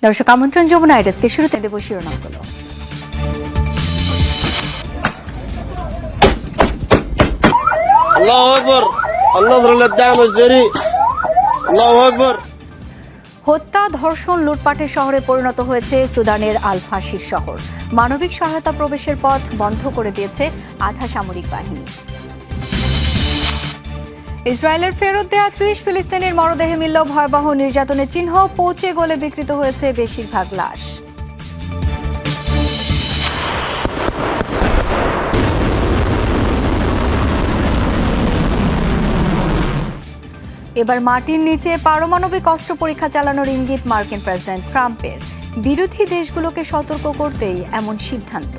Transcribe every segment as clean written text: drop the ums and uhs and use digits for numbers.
দর্শক আমন্ত্রণ যমুনা আইডেসকে শুরুতে দেব শিরোনামগুলো। আল্লাহু আকবার, আল্লাহু আকবার, আল্লাহু আকবার। হত্যা, ধর্ষণ, লুটপাটের শহরে পরিণত হয়েছে সুদানের আল ফাশির শহর। মানবিক সহায়তা প্রবেশের পথ বন্ধ করে দিয়েছে আধা সামরিক বাহিনী। ইসরায়েলের ফেরত দেয়া ৩০ ফিলিস্তিনির মরদেহে মিলল ভয়াবহ নির্যাতনের চিহ্ন। পচে গলে বিকৃত হয়েছে বেশিরভাগ লাশ। এবার মাটির নিচে পারমাণবিক অস্ত্র পরীক্ষা চালানোর ইঙ্গিত মার্কিন প্রেসিডেন্ট ট্রাম্পের। বিরোধী দেশগুলোকে সতর্ক করতেই এমন সিদ্ধান্ত।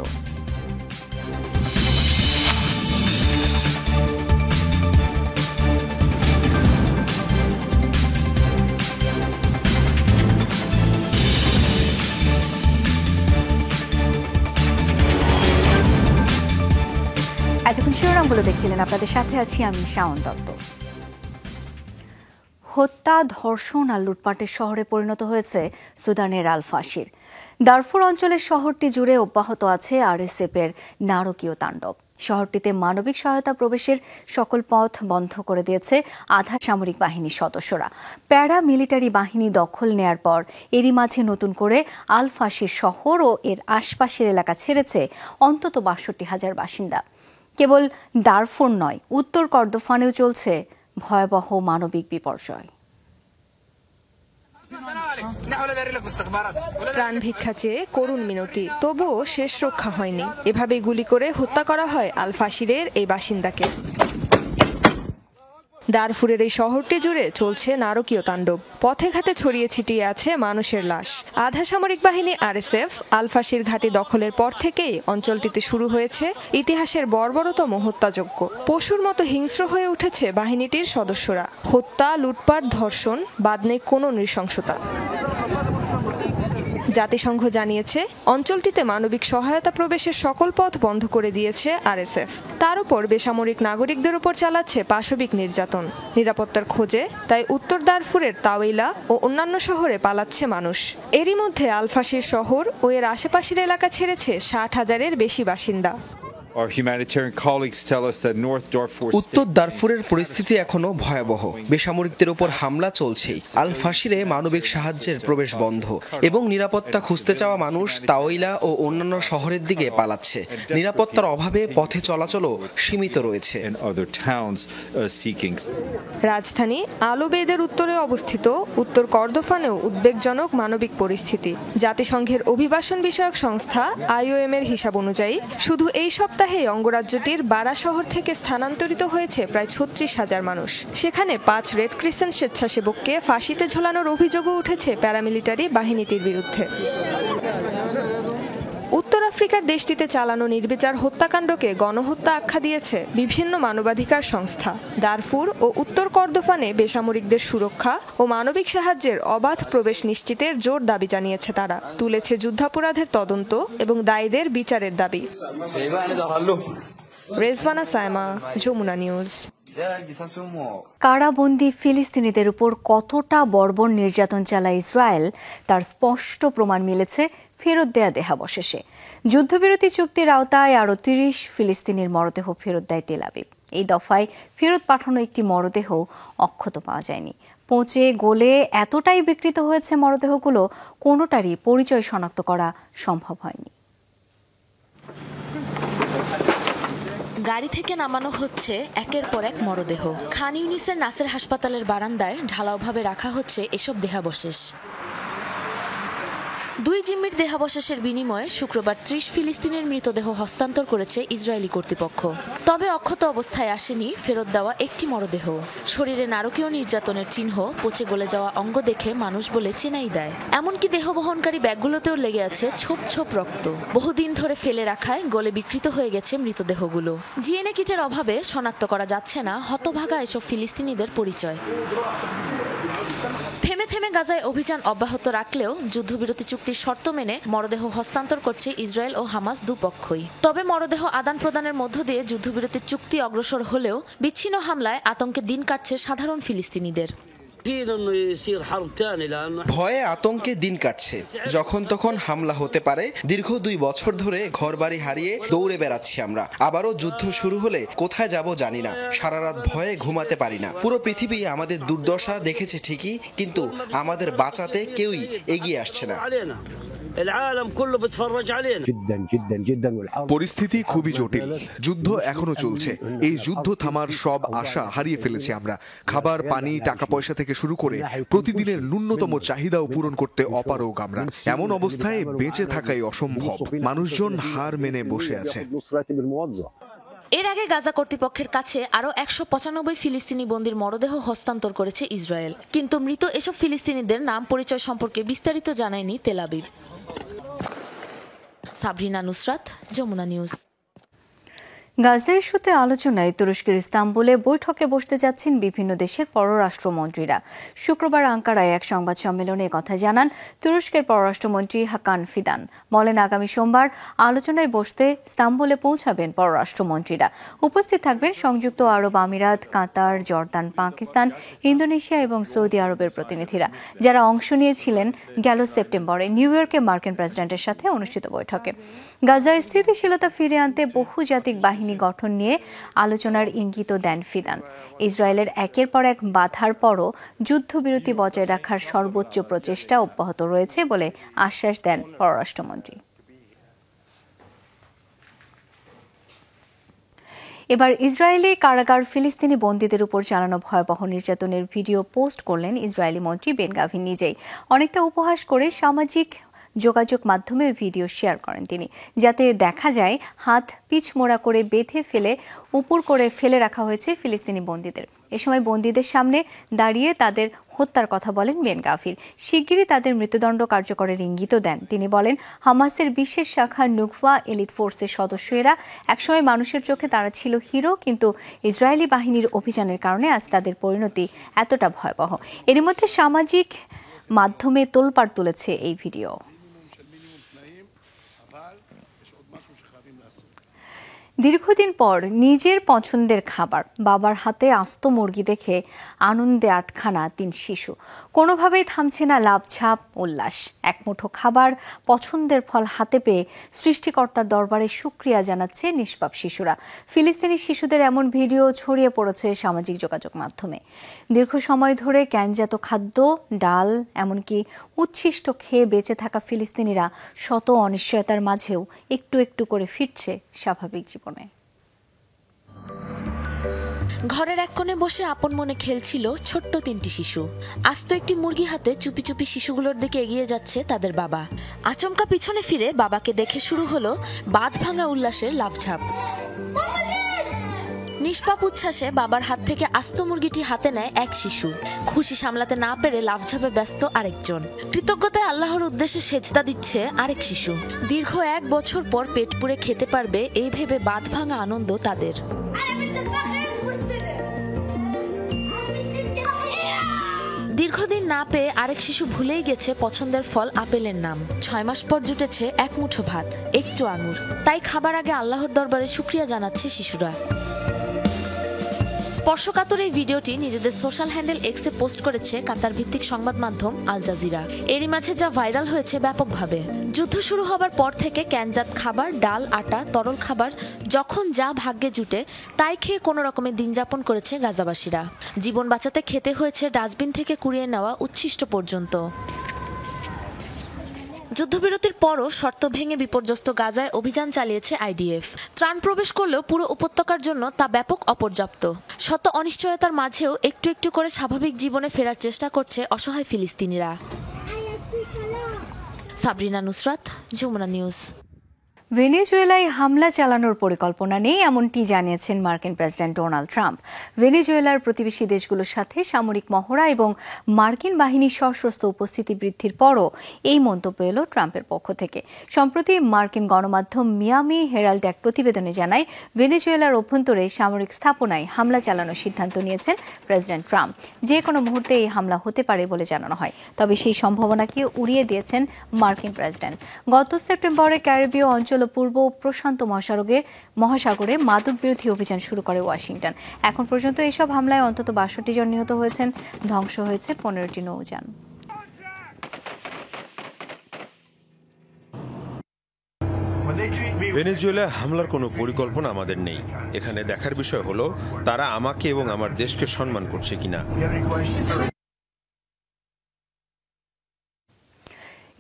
এতক্ষণ শিরোনামগুলো দেখছিলেন, আপনাদের সাথে আছি আমি শাওন দত্ত। হত্যা, ধর্ষণ আর লুটপাটের শহরে পরিণত হয়েছে সুদানের আল ফাশির। দারফুর অঞ্চলের শহরটি জুড়ে অব্যাহত আছে আরএসএফের নারকীয় তাণ্ডব। শহরটিতে মানবিক সহায়তা প্রবেশের সকল পথ বন্ধ করে দিয়েছে আধা সামরিক বাহিনীর সদস্যরা। প্যারা মিলিটারি বাহিনী দখল নেয়ার পর এরই মাঝে নতুন করে আল ফাশির শহর ও এর আশপাশের এলাকা ছেড়েছে অন্তত ৬২,০০০ বাসিন্দা। কেবল দারফুর নয়, উত্তর কর্দোফানেও চলছে ভয়াবহ মানবিক বিপর্যয়। প্রাণ ভিক্ষা চেয়ে করুণ মিনতি, তবুও শেষ রক্ষা হয়নি। এভাবে গুলি করে হত্যা করা হয় আল ফাশিরের এই বাসিন্দাকে। দারফুরের এই শহরটি জুড়ে চলছে নারকীয় তাণ্ডব। পথে ঘাটে ছড়িয়ে ছিটিয়ে আছে মানুষের লাশ। আধা সামরিক বাহিনী আরএসএফ আল ফাশির ঘাঁটি দখলের পর থেকেই অঞ্চলটিতে শুরু হয়েছে ইতিহাসের বর্বরতম হত্যাযজ্ঞ। পশুর মতো হিংস্র হয়ে উঠেছে বাহিনীটির সদস্যরা। হত্যা, লুটপাট, ধর্ষণ, বাদ নেই কোনো নৃশংসতা। জাতিসংঘ জানিয়েছে অঞ্চলটিতে মানবিক সহায়তা প্রবেশের সকল পথ বন্ধ করে দিয়েছে আরএসএফ। তার উপর বেসামরিক নাগরিকদের উপর চালাচ্ছে পাশবিক নির্যাতন। নিরাপত্তার খোঁজে তাই উত্তর দারফুরের তাওইলা ও অন্যান্য শহরে পালাচ্ছে মানুষ। এরই মধ্যে আল ফাশির শহর ও এর আশেপাশের এলাকা ছেড়েছে ৬০,০০০-এর বেশি বাসিন্দা। উত্তর দারফুরের পরিস্থিতি এখনো ভয়াবহ। বেসামরিকদের উপর হামলা চলছেই। আল ফাশিরে মানবিক সাহায্যের প্রবেশ বন্ধ এবং নিরাপত্তা খুঁজতে চাওয়া মানুষ তাওইলা ও অন্যান্য শহরের দিকে পালাচ্ছে। নিরাপত্তার অভাবে পথে চলাচলও সীমিত রয়েছে। রাজধানী আলুবেদের উত্তরে অবস্থিত উত্তর কর্দোফানেও উদ্বেগজনক মানবিক পরিস্থিতি। জাতিসংঘের অভিবাসন বিষয়ক সংস্থা IOM এর হিসাব অনুযায়ী শুধু এই সপ্তাহে অঙ্গরাজ্যটির বারা শহর থেকে স্থানান্তরিত হয়েছে প্রায় ৩৬,০০০ মানুষ। সেখানে ৫ রেড ক্রিসেন্ট স্বেচ্ছাসেবককে ফাঁসিতে ঝোলানোর অভিযোগও উঠেছে প্যারামিলিটারি বাহিনীটির বিরুদ্ধে। উত্তর আফ্রিকার দেশটিতে চালানো নির্বিচার হত্যাকাণ্ডকে গণহত্যা আখ্যা দিয়েছে বিভিন্ন মানবাধিকার সংস্থা। দারফুর ও উত্তর কর্দোফানে বেসামরিকদের সুরক্ষা ও মানবিক সাহায্যের অবাধ প্রবেশ নিশ্চিতের জোর দাবি জানিয়েছে তারা। তুলেছে যুদ্ধাপরাধের তদন্ত এবং দায়ীদের বিচারের দাবি। রেজওয়ানা সায়মা, যমুনা নিউজ। কারাবন্দী ফিলিস্তিনিদের উপর কতটা বর্বর নির্যাতন চালায় ইসরায়েল তার স্পষ্ট প্রমাণ মিলেছে ফেরত দেয়া দেহাবশেষে। যুদ্ধবিরতি চুক্তির আওতায় আরও ৩০ ফিলিস্তিনির মরদেহ ফেরত দেয় তেল আবিব। এই দফায় ফেরত পাঠানো একটি মরদেহ অক্ষত পাওয়া যায়নি। পচে গলে এতটাই বিকৃত হয়েছে মরদেহগুলো, কোনোটারই পরিচয় শনাক্ত করা সম্ভব হয়নি। গাড়ি থেকে নামানো হচ্ছে একের পর এক মরদেহ। খান ইউনিসের নাসের হাসপাতালের বারান্দায় ঢালাওভাবে রাখা হচ্ছে এসব দেহাবশেষ। ২ জিম্মির দেহাবশেষের বিনিময়ে শুক্রবার ৩০ ফিলিস্তিনের মৃতদেহ হস্তান্তর করেছে ইসরায়েলি কর্তৃপক্ষ। তবে অক্ষত অবস্থায় আসেনি ফেরত দেওয়া একটি মরদেহ। শরীরে নারকীয় নির্যাতনের চিহ্ন, পচে গলে যাওয়া অঙ্গ দেখে মানুষ বলে চেনাই দেয়। এমনকি দেহ বহনকারী ব্যাগগুলোতেও লেগে আছে ছোপ ছোপ রক্ত। বহুদিন ধরে ফেলে রাখায় গলে বিকৃত হয়ে গেছে মৃতদেহগুলো। জিএনএ কিটের অভাবে শনাক্ত করা যাচ্ছে না হতভাগা এসব ফিলিস্তিনিদের পরিচয়। থেমে থেমে গাজায় অভিযান অব্যাহত রাখলেও যুদ্ধবিরতি চুক্তির শর্ত মেনে মরদেহ হস্তান্তর করছে ইসরায়েল ও হামাস দুপক্ষই। তবে মরদেহ আদান প্রদানের মধ্য দিয়ে যুদ্ধবিরতির চুক্তি অগ্রসর হলেও বিচ্ছিন্ন হামলায় আতঙ্কে দিন কাটছে সাধারণ ফিলিস্তিনিদের। خايفين انه يصير حرب ثاني لانه ভয়ে আতঙ্কে দিন কাটছে, যখন তখন হামলা হতে পারে। দীর্ঘ 2 বছর ধরে ঘরবাড়ি হারিয়ে দৌড়ে বেড়াচ্ছি আমরা। আবারও যুদ্ধ শুরু হলে কোথায় যাব জানি না, সারা রাত ভয়ে ঘুমাতে পারি না। পুরো পৃথিবী আমাদের দুর্দশা দেখেছে ঠিকই, কিন্তু আমাদের বাঁচাতে কেউই এগিয়ে আসছে না। পরিস্থিতি খুবই জটিল, যুদ্ধ এখনো চলছে। এই যুদ্ধ থামার সব আশা হারিয়ে ফেলেছি আমরা। খাবার, পানি, টাকা পয়সা থেকে শুরু করে প্রতিদিনের ন্যূনতম চাহিদাও পূরণ করতে অপারগ আমরা। এমন অবস্থায় বেঁচে থাকাই অসম্ভব। মানুষজন হার মেনে বসে আছে। এর আগে গাজা কর্তৃপক্ষের কাছে আরও 195 ফিলিস্তিনি বন্দির মরদেহ হস্তান্তর করেছে ইসরায়েল, কিন্তু মৃত এসব ফিলিস্তিনিদের নাম পরিচয় সম্পর্কে বিস্তারিত জানায়নি Tel Aviv. Sabrina Nusrat, Jamuna news. Gaza ইস্যুতে আলোচনায় তুরস্কের ইস্তাম্বুলে বৈঠকে বসতে যাচ্ছেন বিভিন্ন দেশের পররাষ্ট্রমন্ত্রীরা। শুক্রবার আঙ্কারায় এক সংবাদ সম্মেলনে কথা জানান তুরস্কের পররাষ্ট্রমন্ত্রী হাকান ফিদান। বলেন, আগামী সোমবার আলোচনায় বসতে ইস্তাম্বুলে পৌঁছাবেন পররাষ্ট্রমন্ত্রীরা। উপস্থিত থাকবেন সংযুক্ত আরব আমিরাত, কাতার, জর্দান, পাকিস্তান, ইন্দোনেশিয়া এবং সৌদি আরবের প্রতিনিধিরা, যারা অংশ নিয়েছিলেন গেল সেপ্টেম্বরে নিউ ইয়র্কে মার্কিন প্রেসিডেন্টের সাথে অনুষ্ঠিত বৈঠকে। গাজায় স্থিতিশীলতা ফিরে আনতে বহুজাতিক বাহিনী গঠন নিয়ে আলোচনার ইঙ্গিতও দেন ফিদান। ইসরায়েলের একের পর এক বাধার পরও যুদ্ধবিরতি বজায় রাখার সর্বোচ্চ প্রচেষ্টা অব্যাহত রয়েছে বলে আশ্বাস দেন পররাষ্ট্রমন্ত্রী। এবার ইসরায়েলি কারাগার ফিলিস্তিনি বন্দীদের উপর চালানো ভয়াবহ নির্যাতনের ভিডিও পোস্ট করলেন ইসরায়েলি মন্ত্রী বেন গাভির নিজেই। অনেকটা উপহাস করে সামাজিক যোগাযোগ মাধ্যমে ভিডিও শেয়ার করেন তিনি, যাতে দেখা যায় হাত পিছমোড়া করে বেঁধে ফেলে উপর করে ফেলে রাখা হয়েছে ফিলিস্তিনি বন্দীদের। এ সময় বন্দীদের সামনে দাঁড়িয়ে তাদের হত্যার কথা বলেন বেন গাভির। শিগগিরই তাদের মৃত্যুদণ্ড কার্যকরের ইঙ্গিতও দেন তিনি। বলেন, হামাসের বিশেষ শাখা নুকভা এলিট ফোর্সের সদস্যরা একসময় মানুষের চোখে তারা ছিল হিরো, কিন্তু ইসরায়েলি বাহিনীর অভিযানের কারণে আজ তাদের পরিণতি এতটা ভয়াবহ। এর মধ্যে সামাজিক মাধ্যমে তোলপাড় তুলেছে এই ভিডিও। দীর্ঘদিন পর নিজের পছন্দের খাবার, বাবার হাতে আস্ত মুরগি দেখে আনন্দে আটখানা 3 শিশু। কোনোভাবেই থামছে না লাফঝাপ উল্লাস। এক মুঠো খাবার, পছন্দের ফল হাতে পেয়ে সৃষ্টিকর্তার দরবারে শুকরিয়া জানাচ্ছে নিষ্পাপ শিশুরা। ফিলিস্তিনি শিশুদের এমন ভিডিও ছড়িয়ে পড়েছে সামাজিক যোগাযোগ মাধ্যমে। দীর্ঘ সময় ধরে ক্যানজাত খাদ্য, ডাল, এমনকি উচ্ছিষ্ট খেয়ে বেঁচে থাকা ফিলিস্তিনিরা শত অনিশ্চয়তার মাঝেও একটু একটু করে ফিরছে স্বাভাবিক জীবনে। ঘরের এক কোণে বসে আপন মনে খেলছিল ছোট্ট 3টি শিশু। আস্ত একটি মুরগি হাতে চুপি চুপি শিশুগুলোর দিকে এগিয়ে যাচ্ছে তাদের বাবা। আচমকা পিছনে ফিরে বাবাকে দেখে শুরু হলো বাঁধ ভাঙা উল্লাসের লাফঝাপ। নিষ্পাপ উচ্ছ্বাসে বাবার হাত থেকে আস্ত মুরগিটি হাতে নেয় এক শিশু। খুশি সামলাতে না পেরে লাফঝাপে ব্যস্ত আরেকজন। কৃতজ্ঞতায় আল্লাহর উদ্দেশ্যে সেজদা দিচ্ছে আরেক শিশু। দীর্ঘ 1 বছর পর পেট পুড়ে খেতে পারবে এই ভেবে বাঁধ ভাঙা আনন্দ তাদের। দীর্ঘদিন না পেয়ে আরেক শিশু ভুলেই গেছে পছন্দের ফল আপেলের নাম। 6 মাস পর জুটেছে এক মুঠো ভাত, একটু আঙুর। তাই খাবার আগে আল্লাহর দরবারে শুকরিয়া জানাচ্ছে শিশুরা। স্পর্শকাতর এই ভিডিওটি নিজেদের সোশ্যাল হ্যান্ডেল এক্সে পোস্ট করেছে কাতার ভিত্তিক সংবাদ মাধ্যম আল জাজিরা। এরই মাঝে যা ভাইরাল হয়েছে ব্যাপকভাবে। যুদ্ধ শুরু হবার পর থেকে ক্যানজাত খাবার, ডাল, আটা, তরল খাবার যখন যা ভাগ্যে জুটে তাই খেয়ে কোনো রকমের দিন যাপন করেছে গাজাবাসীরা। জীবন বাঁচাতে খেতে হয়েছে ডাস্টবিন থেকে কুড়িয়ে নেওয়া উচ্ছিষ্ট পর্যন্ত। যুদ্ধবিরতির পরও শর্ত ভেঙে বিপর্যস্ত গাজায় অভিযান চালিয়েছে আইডিএফ। ত্রাণ প্রবেশ করলেও পুরো উপত্যকার জন্য তা ব্যাপক অপর্যাপ্ত। শত অনিশ্চয়তার মাঝেও একটু একটু করে স্বাভাবিক জীবনে ফেরার চেষ্টা করছে অসহায় ফিলিস্তিনিরা। সাবরিনা নুসরাত, যমুনা নিউজ। ভেনেজুয়েলায় হামলা চালানোর পরিকল্পনা নেই, এমনটি জানিয়েছেন মার্কিন প্রেসিডেন্ট ডোনাল্ড ট্রাম্প। ভেনেজুয়েলার প্রতিবেশী দেশগুলোর সাথে সামরিক মহড়া এবং মার্কিন বাহিনীর সশস্ত্র উপস্থিতি বৃদ্ধির পরও এই মন্তব্য এলো ট্রাম্পের পক্ষ থেকে। সম্প্রতি মার্কিন গণমাধ্যম মিয়ামি হেরাল্ড এক প্রতিবেদনে জানায়, ভেনেজুয়েলার অভ্যন্তরে সামরিক স্থাপনায় হামলা চালানোর সিদ্ধান্ত নিয়েছেন প্রেসিডেন্ট ট্রাম্প। যে কোনো মুহূর্তে এই হামলা হতে পারে বলে জানানো হয়, তবে সেই সম্ভাবনাকে উড়িয়ে দিয়েছেন মার্কিন প্রেসিডেন্ট। গত সেপ্টেম্বরে ক্যারিবীয় অঞ্চল অঞ্চল ও পূর্ব প্রশান্ত মহাসাগরে মাদক বিরোধী অভিযান শুরু করে ওয়াশিংটন। এখন পর্যন্ত এসব হামলায় অন্তত ৬২ জন নিহত হয়েছেন, ধ্বংস হয়েছে ১৫টি নৌযান। ভেনেজুয়েলা হামলার কোনো পরিকল্পনা আমাদের নেই। এখানে দেখার বিষয় হলো তারা আমাকে এবং আমার দেশকে সম্মান করছে কিনা।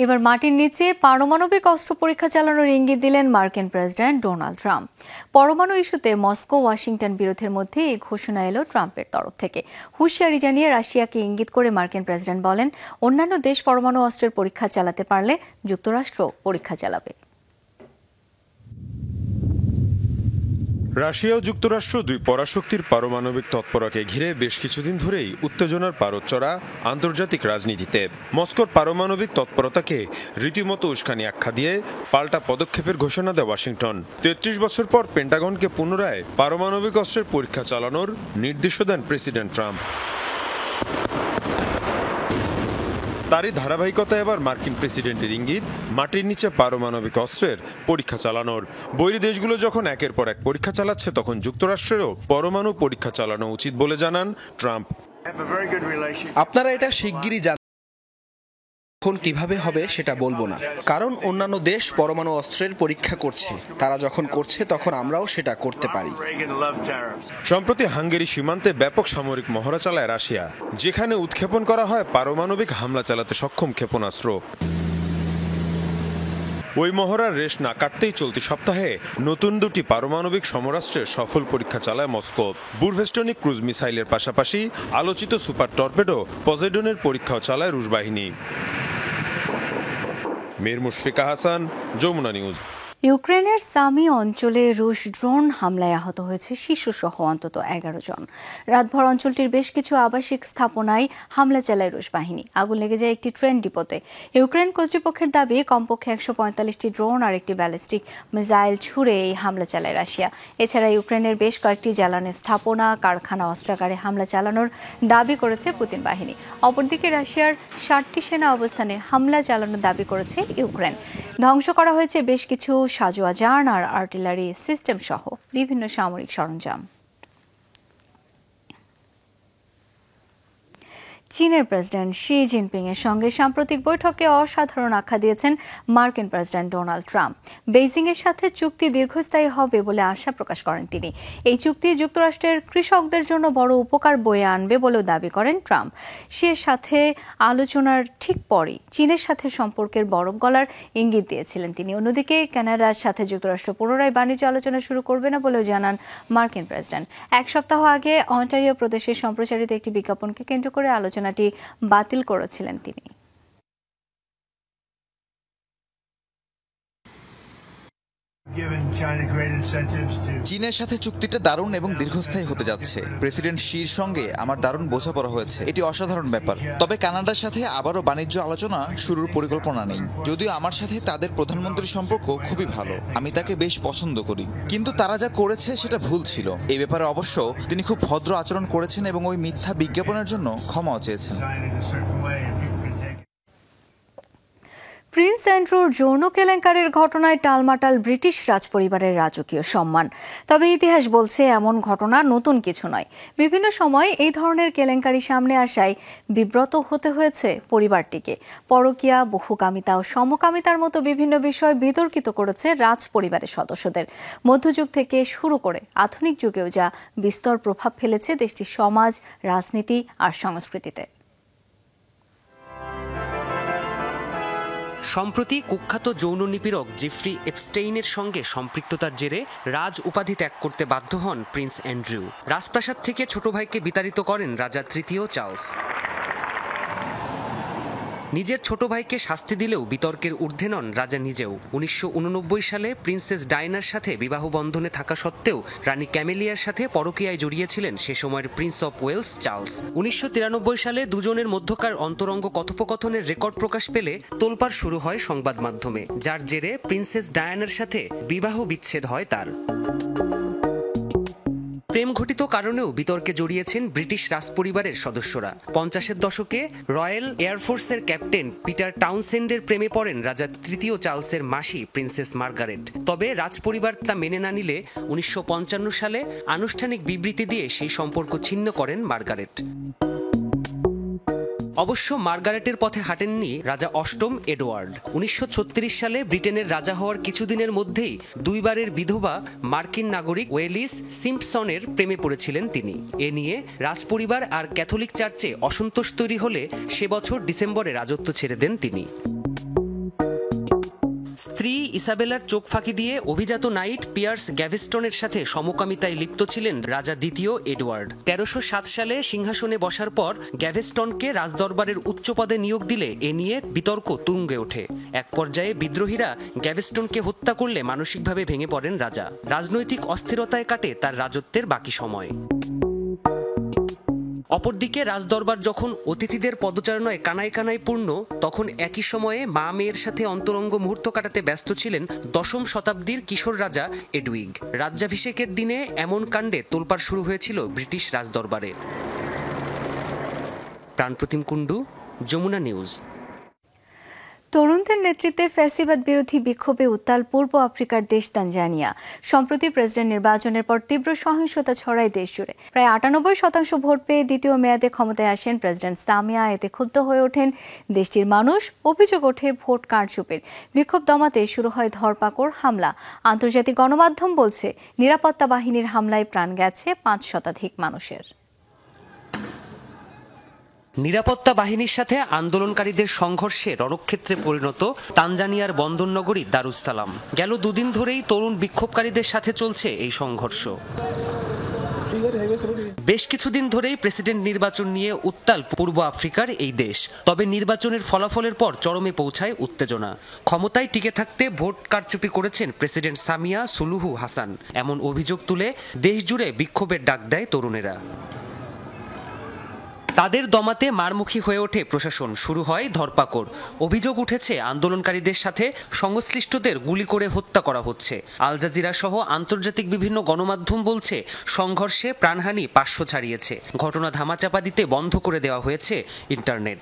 এবার মাটির নিচে পারমাণবিক অস্ত্র পরীক্ষা চালানোর ইঙ্গিত দিলেন মার্কিন প্রেসিডেন্ট ডোনাল্ড ট্রাম্প। পরমাণু ইস্যুতে মস্কো ওয়াশিংটন বিরোধের মধ্যে এই ঘোষণা এলো ট্রাম্পের তরফ থেকে। হুঁশিয়ারি জানিয়ে রাশিয়াকে ইঙ্গিত করে মার্কিন প্রেসিডেন্ট বলেন, অন্যান্য দেশ পরমাণু অস্ত্রের পরীক্ষা চালাতে পারলে যুক্তরাষ্ট্র পরীক্ষা চালাবে। রাশিয়া ও যুক্তরাষ্ট্র দুই পরাশক্তির পারমাণবিক তৎপরতাকে ঘিরে বেশ কিছুদিন ধরেই উত্তেজনার পারদ চড়া আন্তর্জাতিক রাজনীতিতে। মস্কোর পারমাণবিক তৎপরতাকে রীতিমতো উস্কানি আখ্যা দিয়ে পাল্টা পদক্ষেপের ঘোষণা দেয় ওয়াশিংটন। ৩৩ বছর পর পেন্টাগনকে পুনরায় পারমাণবিক অস্ত্রের পরীক্ষা চালানোর নির্দেশও দেন প্রেসিডেন্ট ট্রাম্প। তারই ধারাবাহিকতায় এবার মার্কিন প্রেসিডেন্টের ইঙ্গিত মাটির নিচে পারমাণবিক অস্ত্রের পরীক্ষা চালানোর। বৈরী দেশগুলো যখন একের পর এক পরীক্ষা চালাচ্ছে, তখন যুক্তরাষ্ট্রেরও পরমাণু পরীক্ষা চালানো উচিত বলে জানান ট্রাম্প। আপনারা এটা শিগগিরই জানেন, এখন কিভাবে হবে সেটা বলবো না, কারণ অন্যান্য দেশ পরমাণু অস্ত্রের পরীক্ষা করছে। তারা যখন করছে তখন আমরাও সেটা করতে পারি। সম্প্রতি হাঙ্গেরি সীমান্তে ব্যাপক সামরিক মহড়া চালায় রাশিয়া, যেখানে উৎক্ষেপণ করা হয় পারমাণবিক হামলা চালাতে সক্ষম ক্ষেপণাস্ত্র। ওই মহড়ার রেশ না কাটতেই চলতি সপ্তাহে নতুন দুটি পারমাণবিক সমরাস্ত্রের সফল পরীক্ষা চালায় মস্কো। বুরভেস্টনিক ক্রুজ মিসাইলের পাশাপাশি আলোচিত সুপার টর্পেডো পজেডনের পরীক্ষাও চালায় রুশ বাহিনী। মীর মুশফিকা হাসান, যমুনা নিউজ। ইউক্রেনের সামি অঞ্চলে রুশ ড্রোন হামলায় আহত হয়েছে শিশুসহ অন্তত ১১ জন। রাতভর অঞ্চলটির বেশ কিছু আবাসিক স্থাপনায় হামলা চালায় রুশ বাহিনী। আগুন লেগে যায় একটি ট্রেন ডিপোতে। ইউক্রেন কর্তৃপক্ষের দাবি, কমপক্ষে ১৪৫টি ড্রোন আর একটি ব্যালিস্টিক মিসাইল ছুড়ে এই হামলা চালায় রাশিয়া। এছাড়া ইউক্রেনের বেশ কয়েকটি জ্বালানি স্থাপনা, কারখানা, অস্ত্রাগারে হামলা চালানোর দাবি করেছে পুতিন বাহিনী। অপরদিকে রাশিয়ার ৬০টি সেনা অবস্থানে হামলা চালানোর দাবি করেছে ইউক্রেন। ধ্বংস করা হয়েছে বেশ কিছু সাজোয়া যান আর আর্টিলারি সিস্টেম সহ বিভিন্ন সামরিক সরঞ্জাম। চীনের প্রেসিডেন্ট শি জিনপিং এর সঙ্গে সাম্প্রতিক বৈঠকে অসাধারণ আখ্যা দিয়েছেন মার্কিন প্রেসিডেন্ট ডোনাল্ড ট্রাম্প। বেইজিং এর সাথে চুক্তি দীর্ঘস্থায়ী হবে বলে আশা প্রকাশ করেন তিনি। এই চুক্তি যুক্তরাষ্ট্রের কৃষকদের জন্য বড় উপকার বয়ে আনবে বলেও দাবি করেন ট্রাম্প। শির সাথে আলোচনার ঠিক পরই চীনের সাথে সম্পর্কের বরফ গলার ইঙ্গিত দিয়েছিলেন তিনি। অন্যদিকে কানাডার সাথে যুক্তরাষ্ট্র পুনরায় বাণিজ্য আলোচনা শুরু করবে না বলেও জানান মার্কিন প্রেসিডেন্ট। এক সপ্তাহ আগে অন্টারিও প্রদেশে সম্প্রচারিত একটি বিজ্ঞাপনকে কেন্দ্র করে আলোচনাটি বাতিল করেছিলেন তিনি। চীনের সাথে চুক্তিটা দারুণ এবং দীর্ঘস্থায়ী হতে যাচ্ছে। প্রেসিডেন্ট শির সঙ্গে আমার দারুণ বোঝাপড়া হয়েছে, এটি অসাধারণ ব্যাপার। তবে কানাডার সাথে আবারও বাণিজ্য আলোচনা শুরুর পরিকল্পনা নেই। যদিও আমার সাথে তাদের প্রধানমন্ত্রীর সম্পর্ক খুবই ভালো, আমি তাকে বেশ পছন্দ করি। কিন্তু তারা যা করেছে সেটা ভুল ছিল। এই ব্যাপারে অবশ্য তিনি খুব ভদ্র আচরণ করেছেন এবং ওই মিথ্যা বিজ্ঞাপনের জন্য ক্ষমাও চেয়েছেন। প্রিন্স অ্যান্ড্রুর যৌন কেলেঙ্কারির ঘটনায় টালমাটাল ব্রিটিশ রাজপরিবারের রাজকীয় সম্মান। তবে ইতিহাস বলছে এমন ঘটনা নতুন কিছু নয়। বিভিন্ন সময় এই ধরনের কেলেঙ্কারি সামনে আসায় বিব্রত হতে হয়েছে পরিবারটিকে। পরকীয়া, বহুকামিতা ও সমকামিতার মতো বিভিন্ন বিষয় বিতর্কিত করেছে রাজ পরিবারের সদস্যদের। মধ্যযুগ থেকে শুরু করে আধুনিক যুগেও যা বিস্তর প্রভাব ফেলেছে দেশটির সমাজ, রাজনীতি আর সংস্কৃতিতে। সম্প্রতি কুখ্যাত যৌন নিপীড়ক জেফ্রি এপস্টেইনের সঙ্গে সম্পৃক্ততার জেরে রাজ উপাধি ত্যাগ করতে বাধ্য হন প্রিন্স অ্যান্ড্রু। রাজপ্রাসাদ থেকে ছোট ভাইকে বিতাড়িত করেন রাজা তৃতীয় চার্লস। নিজের ছোট ভাইকে শাস্তি দিলেও বিতর্কের ঊর্ধ্বে নন রাজা নিজেও। ১৯৮৯ সালে প্রিন্সেস ডায়নার সাথে বিবাহ বন্ধনে থাকা সত্ত্বেও রানী ক্যামেলিয়ার সাথে পরকীয়ায় জড়িয়েছিলেন সে সময়ের প্রিন্স অফ ওয়েলস চার্লস। ১৯৯৩ সালে দুজনের মধ্যকার অন্তরঙ্গ কথোপকথনের রেকর্ড প্রকাশ পেলে তোলপাড় শুরু হয় সংবাদ মাধ্যমে, যার জেরে প্রিন্সেস ডায়ানার সাথে বিবাহ বিচ্ছেদ হয় তার। প্রেম ঘটিত কারণেও বিতর্কে জড়িয়েছেন ব্রিটিশ রাজপরিবারের সদস্যরা। 50-এর দশকে রয়্যাল এয়ারফোর্সের ক্যাপ্টেন পিটার টাউনসেন্ডের প্রেমে পড়েন রাজা তৃতীয় চার্লসের মাসি প্রিন্সেস মার্গারেট। তবে রাজপরিবার তা মেনে না নিলে 1955 সালে আনুষ্ঠানিক বিবৃতি দিয়ে সেই সম্পর্ক ছিন্ন করেন মার্গারেট। অবশ্য মার্গারেটের পথে হাঁটেননি রাজা অষ্টম এডওয়ার্ড। 1936 সালে ব্রিটেনের রাজা হওয়ার কিছুদিনের মধ্যেই দুইবারের বিধবা মার্কিন নাগরিক ওয়েলিস সিম্পসনের প্রেমে পড়েছিলেন তিনি। এ নিয়ে রাজপরিবার আর ক্যাথলিক চার্চে অসন্তোষ তৈরি হলে সে বছর ডিসেম্বরে রাজত্ব ছেড়ে দেন তিনি। স্ত্রী ইসাবেলার চোখ ফাঁকি দিয়ে অভিজাত নাইট পিয়ার্স গ্যাভিস্টনের সাথে সমকামিতায় লিপ্ত ছিলেন রাজা দ্বিতীয় এডওয়ার্ড। 1307 সালে সিংহাসনে বসার পর গ্যাভিস্টনকে রাজদরবারের উচ্চ পদে নিয়োগ দিলে এ নিয়ে বিতর্ক তুঙ্গে ওঠে। এক পর্যায়ে বিদ্রোহীরা গ্যাভিস্টনকে হত্যা করলে মানসিকভাবে ভেঙে পড়েন রাজা। রাজনৈতিক অস্থিরতায় কাটে তার রাজত্বের বাকি সময়। অপরদিকে রাজদরবার যখন অতিথিদের পদচারণায় কানায় কানায় পূর্ণ, তখন একই সময়ে মা মেয়ের সাথে অন্তরঙ্গ মুহূর্ত কাটাতে ব্যস্ত ছিলেন 10ম শতাব্দীর কিশোর রাজা এডউইগ। রাজ্যাভিষেকের দিনে এমন কাণ্ডে তোলপাড় শুরু হয়েছিল ব্রিটিশ রাজদরবারে। প্রাণপ্রতিম কুণ্ডু, যমুনা নিউজ। তরুণদের নেতৃত্বে ফ্যাসিবাদ বিরোধী বিক্ষোভে উত্তাল পূর্ব আফ্রিকার দেশ তানজানিয়া। সম্প্রতি প্রেসিডেন্ট নির্বাচনের পর তীব্র সহিংসতা ছড়ায় দেশ জুড়ে। প্রায় 98% ভোট পেয়ে দ্বিতীয় মেয়াদে ক্ষমতায় আসেন প্রেসিডেন্ট সামিয়া। এতে ক্ষুব্ধ হয়ে ওঠেন দেশটির মানুষ। অভিযোগ ওঠে ভোট কারচুপির। বিক্ষোভ দমাতে শুরু হয় ধরপাকড়, হামলা। আন্তর্জাতিক গণমাধ্যম বলছে নিরাপত্তা বাহিনীর হামলায় প্রাণ গেছে 5 শতাধিক মানুষের। নিরাপত্তা বাহিনীর সাথে আন্দোলনকারীদের সংঘর্ষে রণক্ষেত্রে পরিণত তানজানিয়ার বন্দরনগরী দারুস-সালাম। গেল 2 দিন ধরেই তরুণ বিক্ষোভকারীদের সাথে চলছে এই সংঘর্ষ। বেশ কিছুদিন ধরেই প্রেসিডেন্ট নির্বাচন নিয়ে উত্তাল পূর্ব আফ্রিকার এই দেশ। তবে নির্বাচনের ফলাফলের পর চরমে পৌঁছায় উত্তেজনা। ক্ষমতায় টিকে থাকতে ভোট কারচুপি করেছেন প্রেসিডেন্ট সামিয়া সুলুহু হাসান। এমন অভিযোগ তুলে দেশ জুড়ে বিক্ষোভের ডাক দেয় তরুণেরা। তাদের দমাতে মারমুখী হয়ে ওঠে প্রশাসন। শুরু হয় ধরপাকড়। অভিযোগ উঠেছে আন্দোলনকারীদের সাথে সংশ্লিষ্টদের গুলি করে হত্যা করা হচ্ছে। আল জাজিরা সহ আন্তর্জাতিক বিভিন্ন গণমাধ্যম বলছে সংঘর্ষে প্রাণহানি 500 ছাড়িয়েছে। ঘটনা ধামাচাপা দিতে বন্ধ করে দেওয়া হয়েছে ইন্টারনেট।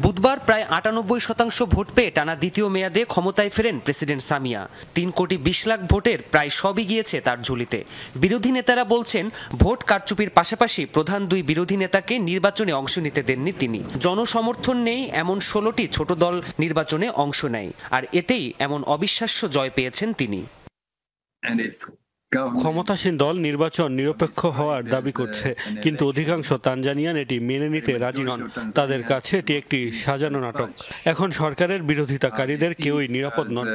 বুধবার প্রায় 98% ভোট পেয়ে টানা দ্বিতীয় মেয়াদে ক্ষমতায় ফেরেন প্রেসিডেন্ট সামিয়া। 3 কোটি 20 লাখ ভোটের প্রায় সবই গিয়েছে তার ঝুলিতে। বিরোধী নেতারা বলছেন ভোট কারচুপির পাশাপাশি প্রধান 2 বিরোধী নেতাকে নির্বাচনে অংশ নিতে দেননি তিনি। জনসমর্থন নেই এমন 16টি ছোট দল নির্বাচনে অংশ নেয়, আর এতেই এমন অবিশ্বাস্য জয় পেয়েছেন তিনি। ক্ষমতাসীন দল নির্বাচন নিরপেক্ষ হওয়ার দাবি করছে, কিন্তু অধিকাংশ তানজানিয়ান এটি মেনে নিতে রাজি নন। তাদের কাছে এটি একটি সাজানো নাটক। এখন সরকারের বিরোধিতাকারীদের কেউই নিরাপদ নন।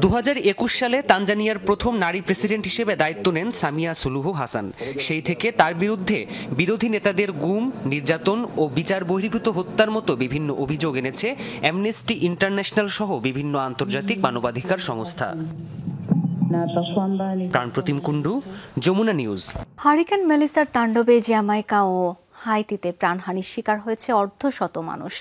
2021 সালে তানজানিয়ার প্রথম নারী প্রেসিডেন্ট হিসেবে দায়িত্ব নেন সামিয়া সুলুহু হাসান। সেই থেকে তার বিরুদ্ধে বিরোধী নেতাদের গুম, নির্যাতন ও বিচার বহির্ভূত হত্যার মতো বিভিন্ন অভিযোগ এনেছে অ্যামনেস্টি ইন্টারন্যাশনাল সহ বিভিন্ন আন্তর্জাতিক মানবাধিকার সংস্থা। প্রাণপ্রতিম কুণ্ডু, যমুনা নিউজ। হারিকেন মেলিসার তাণ্ডবে জ্যামাইকা ও হাইতিতে প্রাণহানির শিকার হয়েছে 150 মানুষ।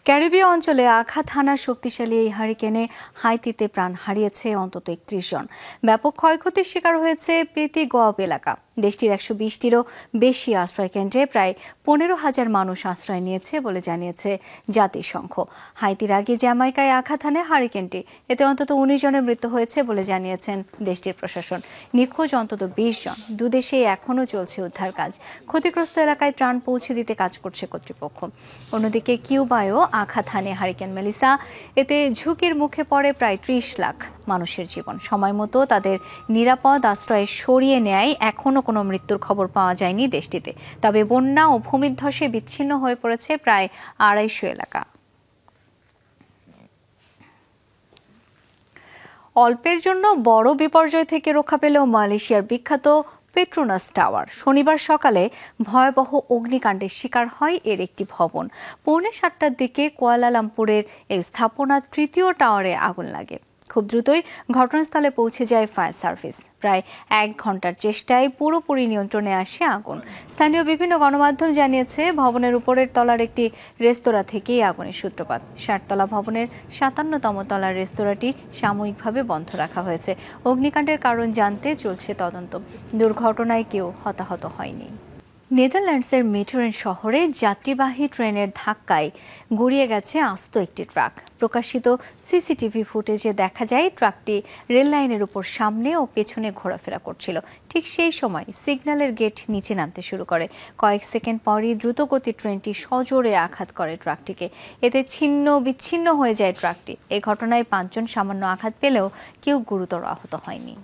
ক্যারিবীয় অঞ্চলে আঘাত হানা শক্তিশালী এই হারিকেনে হাইতিতে প্রাণ হারিয়েছে অন্তত 31 জন। ব্যাপক ক্ষয়ক্ষতির শিকার হয়েছে পেতি গোয়াব এলাকা। দেশটির 120টিরও বেশি আশ্রয়কেন্দ্রে প্রায় 15,000 মানুষ আশ্রয় নিয়েছে বলে জানিয়েছে জাতিসংঘ। হাইতির আগে জ্যামাইকায় আঘাত হানে হারিকেনটি। এতে অন্তত 19 জনের মৃত্যু হয়েছে বলে জানিয়েছেন দেশটির প্রশাসন। নিখোঁজ অন্তত 20 জন। দুদেশেই এখনও চলছে উদ্ধার কাজ। ক্ষতিগ্রস্ত এলাকায় ত্রাণ পৌঁছে দিতে কাজ করছে কর্তৃপক্ষ। অন্যদিকে কিউবায়ও আঘাত হানে হারিকেন মেলিসা। এতে ঝুঁকির মুখে পড়ে প্রায় 30 লাখ মানুষের জীবন। সময় মতো তাদের নিরাপদ আশ্রয়ে সরিয়ে নেয় এখনও কোনো মৃত্যুর খবর পাওয়া যায়নি দেশটিতে। তবে বন্যা ও ভূমিধ্বসে বিচ্ছিন্ন হয়ে পড়েছে প্রায় 250 এলাকা। অল্পের জন্য বড় বিপর্যয় থেকে রক্ষা পেলেও মালয়েশিয়ার বিখ্যাত পেট্রোনাস টাওয়ার। শনিবার সকালে ভয়াবহ অগ্নিকাণ্ডের শিকার হয় এর একটি ভবন। পৌনে 7টার দিকে কুয়ালালামপুরের এই স্থাপনার 3য় টাওয়ারে আগুন লাগে। খুব দ্রুতই ঘটনাস্থলে পৌঁছে যায় ফায়ার সার্ভিস। প্রায় 1 ঘন্টার চেষ্টায় পুরোপুরি নিয়ন্ত্রণে আসে আগুন। স্থানীয় বিভিন্ন গণমাধ্যম জানিয়েছে, ভবনের উপরের তলার একটি রেস্তোরাঁ থেকেই আগুনের সূত্রপাত। 60 তলা ভবনের 57তম তলার রেস্তোরাঁটি সাময়িকভাবে বন্ধ রাখা হয়েছে। অগ্নিকাণ্ডের কারণ জানতে চলছে তদন্ত। দুর্ঘটনায় কেউ হতাহত হয়নি। নেদারল্যান্ডসের মেট্রোরেন শহরে যাত্রীবাহী ট্রেনের ধাক্কায় গড়িয়ে গেছে আস্ত একটি ট্রাক। প্রকাশিত সিসিটিভি ফুটেজে দেখা যায় ট্রাকটি রেল লাইনের উপর সামনে ও পেছনে ঘোরাফেরা করছিল। ঠিক সেই সময় সিগন্যালের গেট নিচে নামতে শুরু করে। কয়েক সেকেন্ড পরই দ্রুতগতির ট্রেনটি সজোরে আঘাত করে ট্রাকটিকে। এতে ছিন্ন বিচ্ছিন্ন হয়ে যায় ট্রাকটি। এই ঘটনায় 5 জন সামান্য আঘাত পেলেও কেউ গুরুতর আহত হয়নি।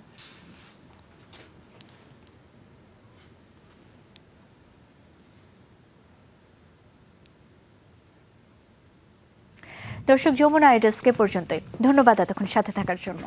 দর্শক, যমুনা ডেস্কে পর্যন্তই। ধন্যবাদ এতক্ষণ সাথে থাকার জন্য।